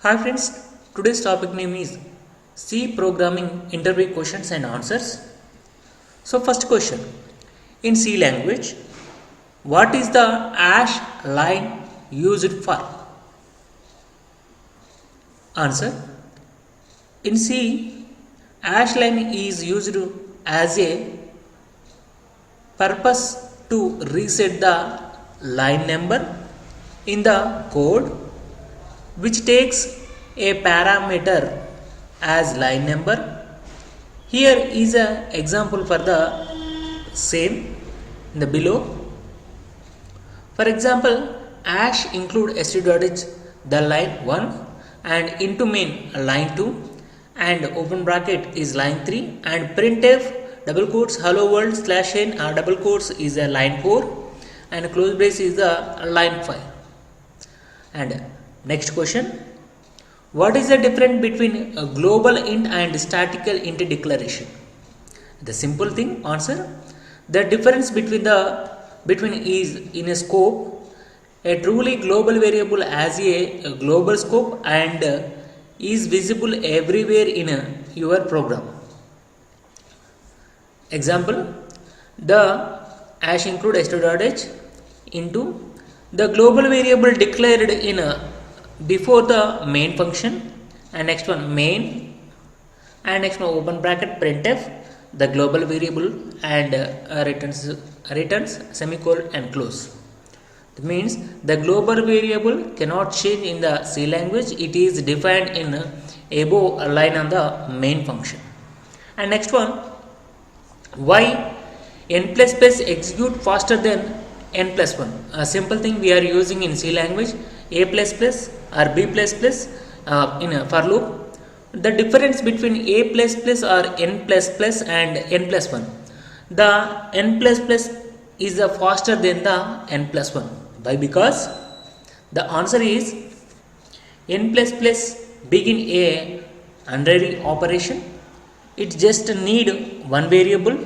Hi friends, today's topic name is C programming interview questions and answers. So first question, in C language, what is the hash line used for? Answer, in C, hash line is used as a purpose to reset the line number in the code which takes a parameter as line number. Here is an example for the same in the below. For example, hash include std.h the line 1 and into main line 2 and open bracket is line 3 and printf double quotes hello world slash n double quotes is a line 4 and close brace is the line 5. And next question, what is the difference between a global int and statical int declaration? The simple thing answer, the difference between is in a scope. A truly global variable has a global scope and is visible everywhere in your program. Example, the hash include std.h into the global variable declared in before the main function, and next one main, and next one open bracket printf the global variable and returns semicolon and close. That means the global variable cannot change in the C language, it is defined in above line on the main function. And next one, why n++ execute faster than n plus 1? A simple thing we are using in C language, a++ or b++ in a for loop. The difference between a++ or n++ and n plus 1, the n++ is faster than the n plus 1. Why? Because the answer is n++ begin a unary operation. It just need one variable,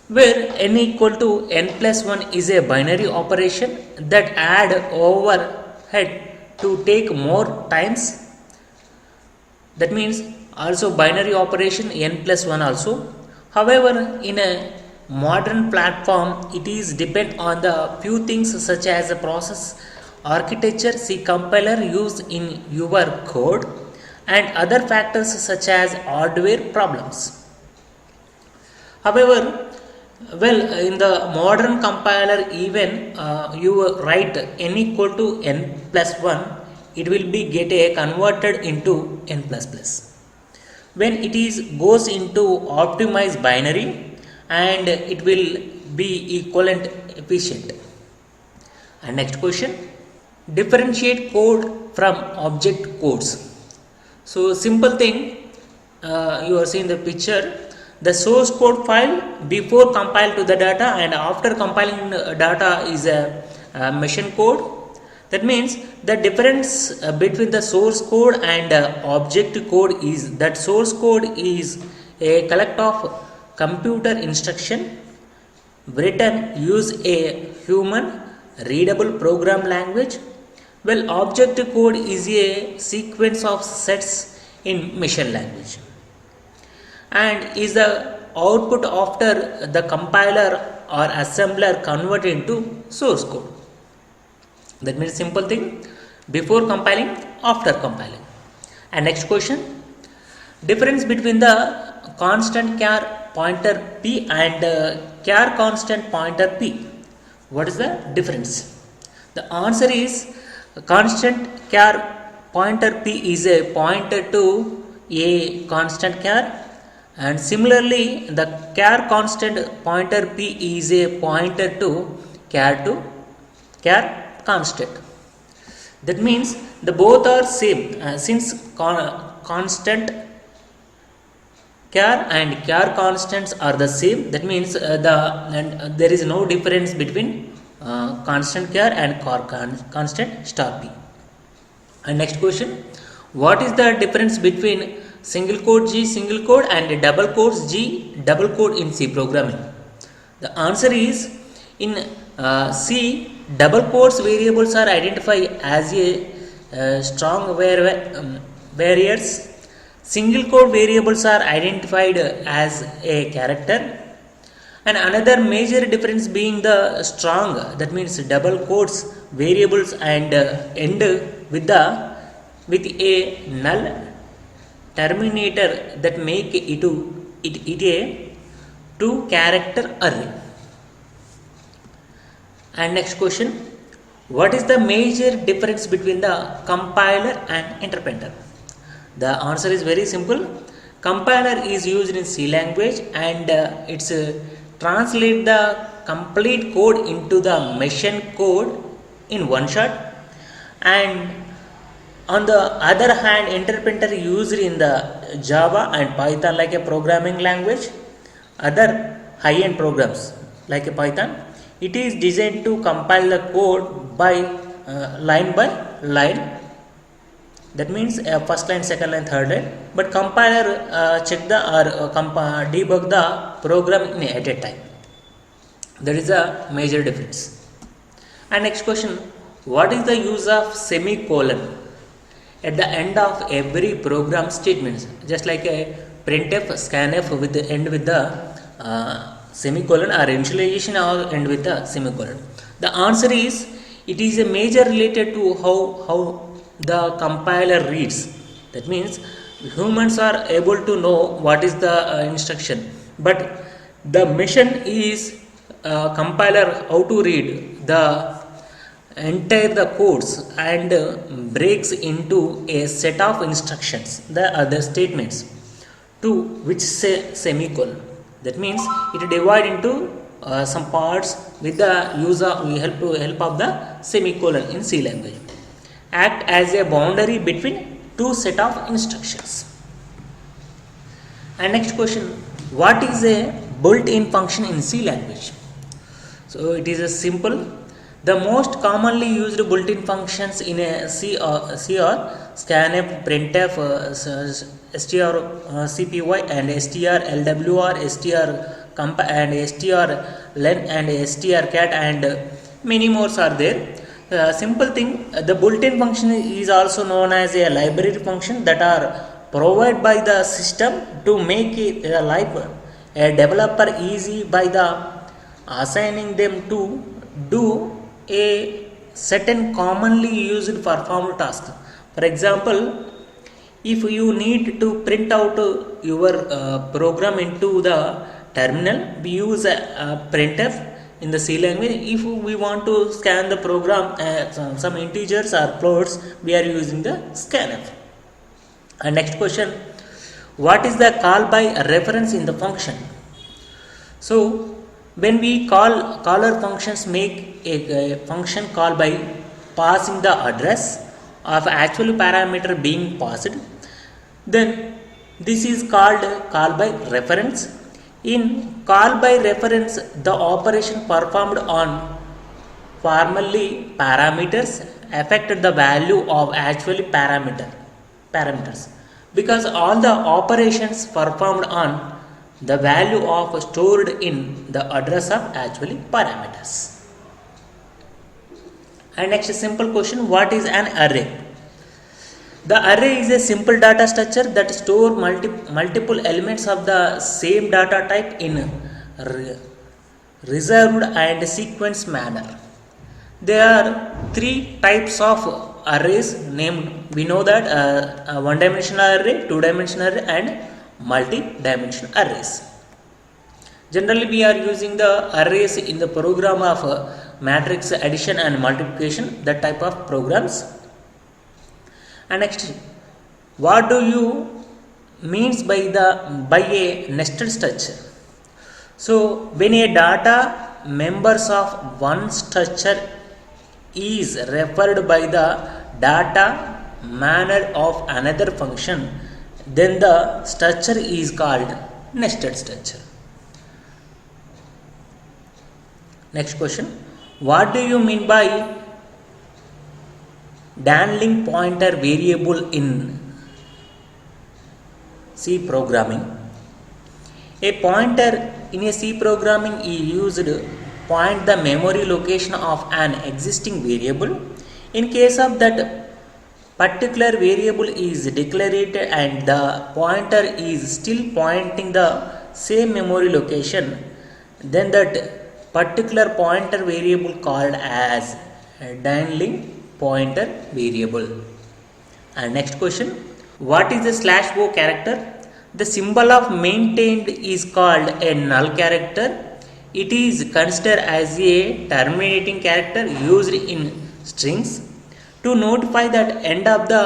where n equal to n plus 1 is a binary operation that add overhead to take more times. That means also binary operation n plus 1 also. However, in a modern platform, it is depend on the few things such as a process architecture, C compiler used in your code, and other factors such as hardware problems. However, in the modern compiler, even you write n equal to n plus 1, it will be get a converted into n plus plus. When it is goes into optimized binary, and it will be equivalent efficient. And next question, differentiate code from object codes. So simple thing, you are seeing the picture, the source code file before compile to the data and after compiling data is a machine code. That means the difference between the source code and object code is that source code is a collect of computer instruction written use a human readable program language, while object code is a sequence of sets in machine language and is the output after the compiler or assembler convert into source code. That means simple thing, before compiling, after compiling. And next question, difference between the constant char pointer p and char constant pointer p. What is the difference? The answer is constant char pointer p is a pointer to a constant char, and similarly the char constant pointer p is a pointer to char constant. That means the both are same since constant char and char constants are the same. That means there is no difference between constant char and constant star p. And next question, what is the difference between single quote G single quote and double quotes G double quote in C programming? The answer is in C double quotes variables are identified as a strong variables. Single code variables are identified as a character, and another major difference being the strong, that means double quotes variables and end with a null terminator that make it a two character array. And next question, what is the major difference between the compiler and interpreter? The answer is very simple. Compiler is used in C language and it's translate the complete code into the machine code in one shot, and on the other hand interpreter used in the Java and Python like a programming language, other high-end programs like a Python, it is designed to compile the code by line by line. That means first line, second line, third line. But compiler check the or debug the program at a time. That is a major difference. And next question, what is the use of semicolon at the end of every program statement? Just like a printf, scanf with the end with the semicolon, or initialization or end with the semicolon. The answer is it is a major related to how the compiler reads. That means humans are able to know what is the instruction, but the machine is compiler how to read the entire the codes and breaks into a set of instructions, the other statements, to which say semicolon. That means it divide into some parts with the use of help of the semicolon in C language. Act as a boundary between two set of instructions. And next question, what is a built-in function in C language? So it is a simple. The most commonly used built-in functions in a C are scanf, printf, strcpy and strlwr, strcomp and strlen and strcat and many more are there. Simple thing, the built-in function is also known as a library function that are provided by the system to make a life a developer easy by the assigning them to do a certain commonly used performed task. For example, if you need to print out your program into the terminal, we use a printf in the C language. If we want to scan the program some integers or floats, we are using the scanf. And next question, what is the call by reference in the function? So when we caller functions make a function call by passing the address of actual parameter being passed, then this is called call by reference. In call by reference, the operation performed on formerly parameters affected the value of actually parameters, because all the operations performed on the value of stored in the address of actually parameters. And next simple question, what is an array? The array is a simple data structure that store multiple elements of the same data type in reserved and sequence manner. There are three types of arrays named, we know that one-dimensional array, two-dimensional array and multi-dimensional arrays. Generally we are using the arrays in the program of matrix addition and multiplication, that type of programs. And next, what do you means by a nested structure? So when a data members of one structure is referred by the data manner of another function, then the structure is called nested structure. Next question, what do you mean by Danling pointer variable in C programming? A pointer in a C programming is used to point the memory location of an existing variable. In case of that particular variable is declared and the pointer is still pointing the same memory location, then that particular pointer variable called as a dangling pointer variable. And next question, what is a slash o character? The symbol of maintained is called a null character. It is considered as a terminating character used in strings to notify that end of the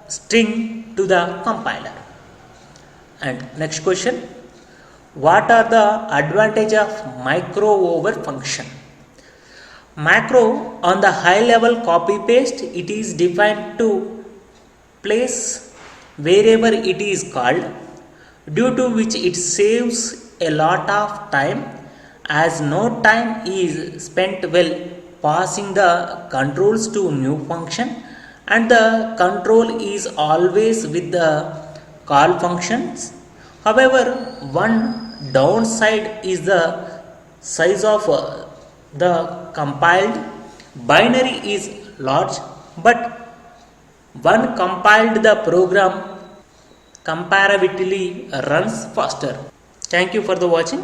string to the compiler. And next question, what are the advantage of macro over function? Macro on the high level copy paste, it is defined to place wherever it is called, due to which it saves a lot of time as no time is spent while passing the controls to new function and the control is always with the call functions. However, one downside is the size of the compiled binary is large, but when compiled the program comparatively runs faster. Thank you for the watching.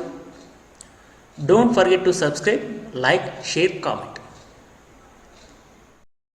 Don't forget to subscribe, like, share, comment.